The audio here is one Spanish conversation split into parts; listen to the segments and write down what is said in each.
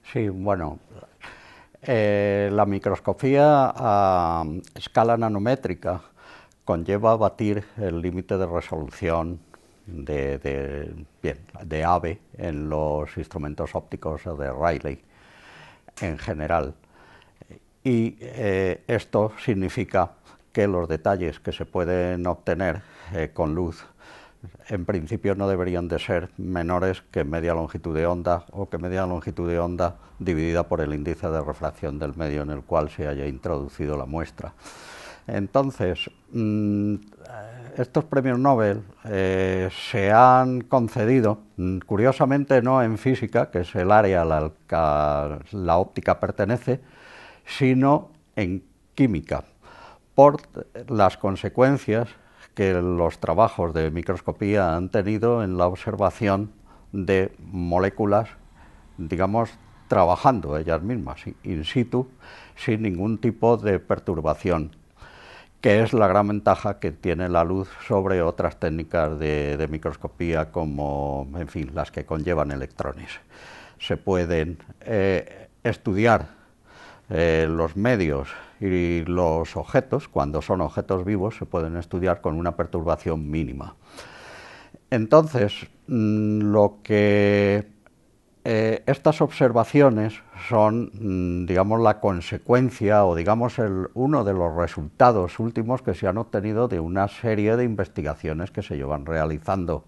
Sí, bueno, la microscopía a escala nanométrica conlleva batir el límite de resolución de AVE en los instrumentos ópticos de Rayleigh en general. Y esto significa que los detalles que se pueden obtener con luz en principio no deberían de ser menores que media longitud de onda o que media longitud de onda dividida por el índice de refracción del medio en el cual se haya introducido la muestra. Entonces, estos premios Nobel se han concedido, curiosamente no en física, que es el área a la que la óptica pertenece, sino en química, por las consecuencias que los trabajos de microscopía han tenido en la observación de moléculas, digamos, trabajando ellas mismas, in situ, sin ningún tipo de perturbación, que es la gran ventaja que tiene la luz sobre otras técnicas de microscopía como, en fin, las que conllevan electrones. Se pueden estudiar los medios y los objetos, cuando son objetos vivos, se pueden estudiar con una perturbación mínima. Entonces, lo que estas observaciones son, digamos, la consecuencia o, digamos, uno de los resultados últimos que se han obtenido de una serie de investigaciones que se llevan realizando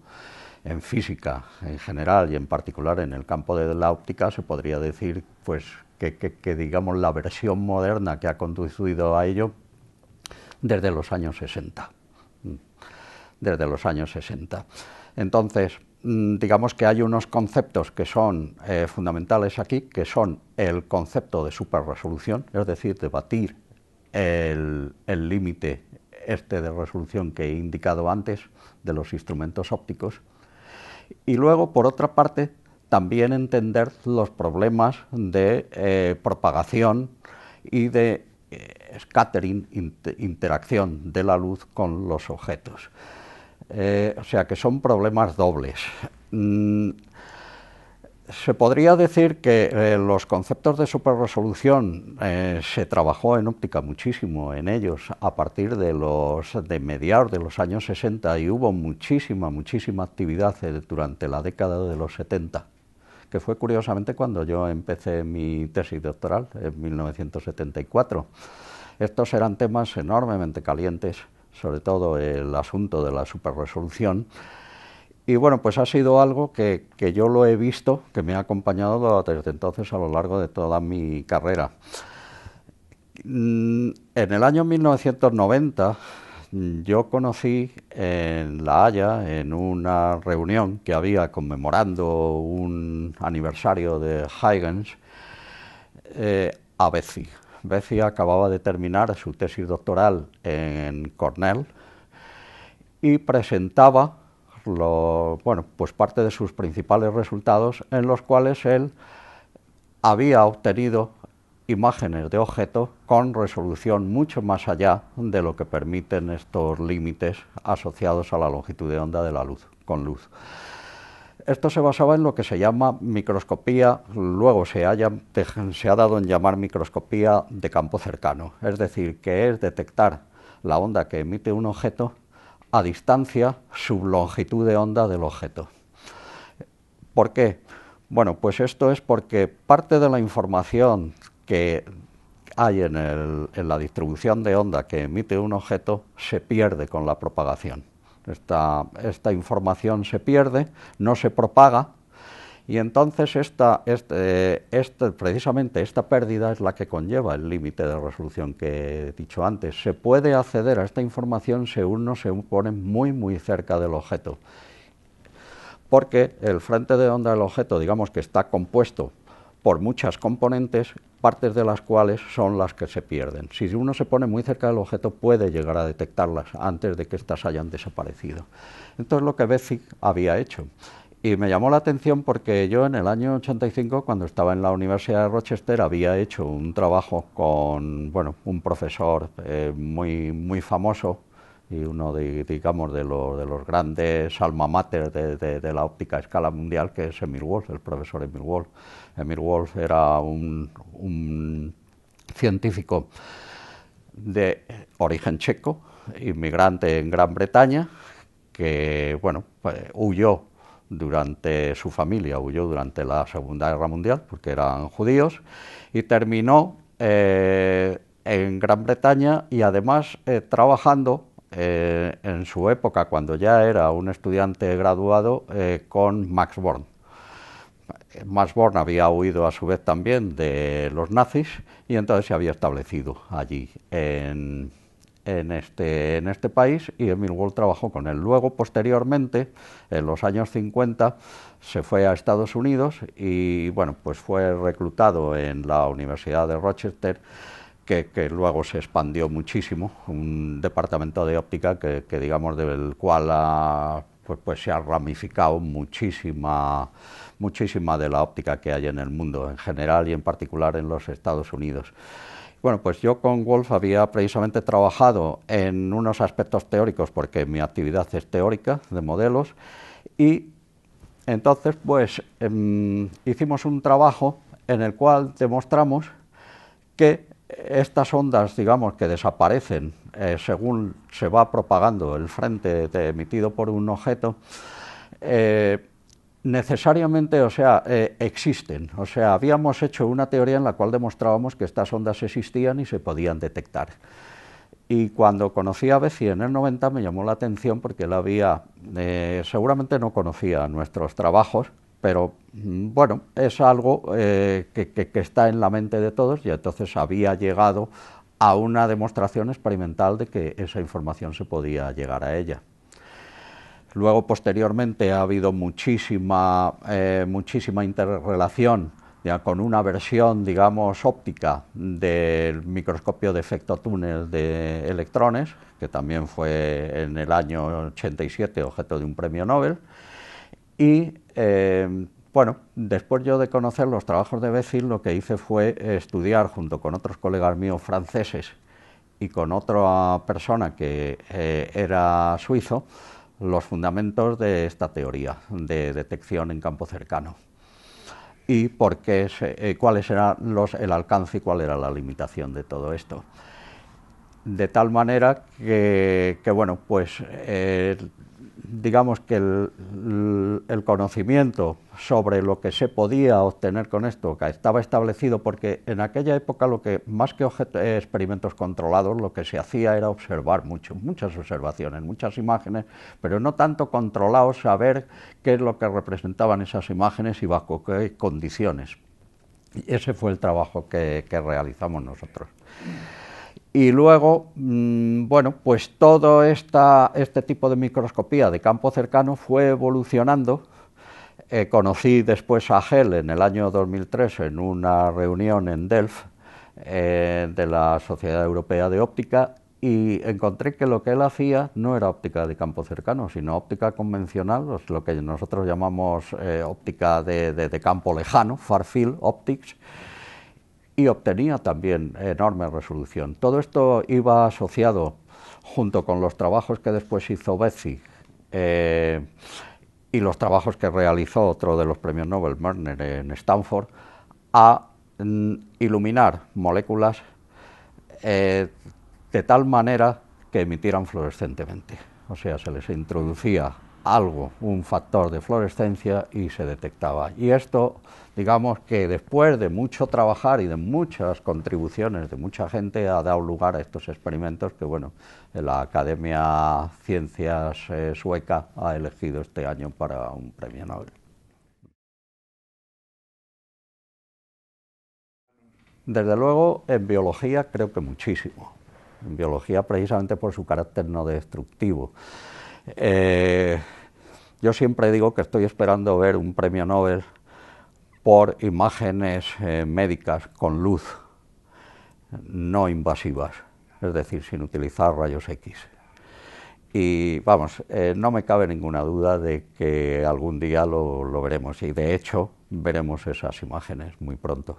en física en general y en particular en el campo de la óptica. Se podría decir, pues, que digamos, la versión moderna que ha conducido a ello desde los años 60. Desde los años 60. Entonces, digamos que hay unos conceptos que son fundamentales aquí, que son el concepto de superresolución, es decir, de batir el límite de resolución que he indicado antes de los instrumentos ópticos, y luego, por otra parte, también entender los problemas de propagación y de scattering, interacción de la luz con los objetos. O sea que son problemas dobles. Se podría decir que los conceptos de superresolución se trabajó en óptica muchísimo en ellos a partir de mediados de los años 60, y hubo muchísima actividad durante la década de los 70, que fue curiosamente cuando yo empecé mi tesis doctoral en 1974. Estos eran temas enormemente calientes, sobre todo el asunto de la superresolución. Y bueno, pues ha sido algo que yo lo he visto, que me ha acompañado desde entonces a lo largo de toda mi carrera. En el año 1990 yo conocí en La Haya, en una reunión que había conmemorando un aniversario de Huygens, a Bessy. Bessy acababa de terminar su tesis doctoral en Cornell y presentaba pues parte de sus principales resultados, en los cuales él había obtenido imágenes de objetos con resolución mucho más allá de lo que permiten estos límites asociados a la longitud de onda de la luz, con luz. Esto se basaba en lo que se llama microscopía, luego se ha dado en llamar microscopía de campo cercano, es decir, que es detectar la onda que emite un objeto a distancia sublongitud de onda del objeto. ¿Por qué? Bueno, pues esto es porque parte de la información que hay en la distribución de onda que emite un objeto se pierde con la propagación. Esta información se pierde, no se propaga, y entonces precisamente esta pérdida es la que conlleva el límite de resolución que he dicho antes. Se puede acceder a esta información si uno se pone muy cerca del objeto, porque el frente de onda del objeto, digamos que está compuesto por muchas componentes, partes de las cuales son las que se pierden. Si uno se pone muy cerca del objeto, puede llegar a detectarlas antes de que éstas hayan desaparecido. Entonces, lo que Bessy había hecho. Y me llamó la atención porque yo en el año 85, cuando estaba en la Universidad de Rochester, había hecho un trabajo con un profesor muy famoso y uno digamos, de los grandes alma mater de la óptica a escala mundial, que es Emil Wolf, el profesor Emil Wolf. Emil Wolf era un científico de origen checo, inmigrante en Gran Bretaña, que bueno, pues, huyó durante la Segunda Guerra Mundial, porque eran judíos, y terminó en Gran Bretaña y además trabajando en su época, cuando ya era un estudiante graduado, con Max Born. Max Born había huido a su vez también de los nazis y entonces se había establecido allí en este país, y Emil Wolf trabajó con él. Luego, posteriormente, en los años 50, se fue a Estados Unidos y bueno, pues fue reclutado en la Universidad de Rochester, que luego se expandió muchísimo, un departamento de óptica que digamos, del cual pues se ha ramificado muchísima de la óptica que hay en el mundo en general y en particular en los Estados Unidos. Bueno, pues yo con Wolf había precisamente trabajado en unos aspectos teóricos, porque mi actividad es teórica, de modelos, y entonces pues hicimos un trabajo en el cual demostramos que estas ondas, digamos, que desaparecen según se va propagando el frente emitido por un objeto, necesariamente, o sea, existen. O sea, habíamos hecho una teoría en la cual demostrábamos que estas ondas existían y se podían detectar. Y cuando conocí a Bessy en el 90 me llamó la atención, porque él seguramente no conocía nuestros trabajos, pero bueno, es algo que está en la mente de todos, y entonces había llegado a una demostración experimental de que esa información se podía llegar a ella. Luego, posteriormente, ha habido muchísima interrelación ya con una versión, digamos, óptica del microscopio de efecto túnel de electrones, que también fue en el año 87 objeto de un premio Nobel. Y bueno, después yo de conocer los trabajos de Bessy, lo que hice fue estudiar, junto con otros colegas míos franceses y con otra persona que era suizo, los fundamentos de esta teoría de detección en campo cercano y por qué, cuáles eran el alcance y cuál era la limitación de todo esto. De tal manera que bueno, pues digamos que el conocimiento sobre lo que se podía obtener con esto, que estaba establecido, porque en aquella época lo que, más que experimentos controlados, lo que se hacía era observar muchas observaciones, muchas imágenes, pero no tanto controlados, saber qué es lo que representaban esas imágenes y bajo qué condiciones. Y ese fue el trabajo que realizamos nosotros. Y luego, bueno, pues todo este tipo de microscopía de campo cercano fue evolucionando. Conocí después a Hell en el año 2003 en una reunión en Delft de la Sociedad Europea de Óptica, y encontré que lo que él hacía no era óptica de campo cercano, sino óptica convencional, lo que nosotros llamamos óptica de campo lejano, far field optics, y obtenía también enorme resolución. Todo esto iba asociado, junto con los trabajos que después hizo Bessy y los trabajos que realizó otro de los premios Nobel, Mörner, en Stanford, a iluminar moléculas de tal manera que emitieran fluorescentemente. O sea, se les introducía algo, un factor de fluorescencia, y se detectaba. Y esto, digamos que después de mucho trabajar y de muchas contribuciones de mucha gente, ha dado lugar a estos experimentos que, bueno, la Academia Ciencias sueca ha elegido este año para un premio Nobel. Desde luego, en biología creo que muchísimo. En biología, precisamente por su carácter no destructivo. Yo siempre digo que estoy esperando ver un premio Nobel por imágenes médicas con luz, no invasivas, es decir, sin utilizar rayos X. Y vamos, no me cabe ninguna duda de que algún día lo veremos, y de hecho veremos esas imágenes muy pronto.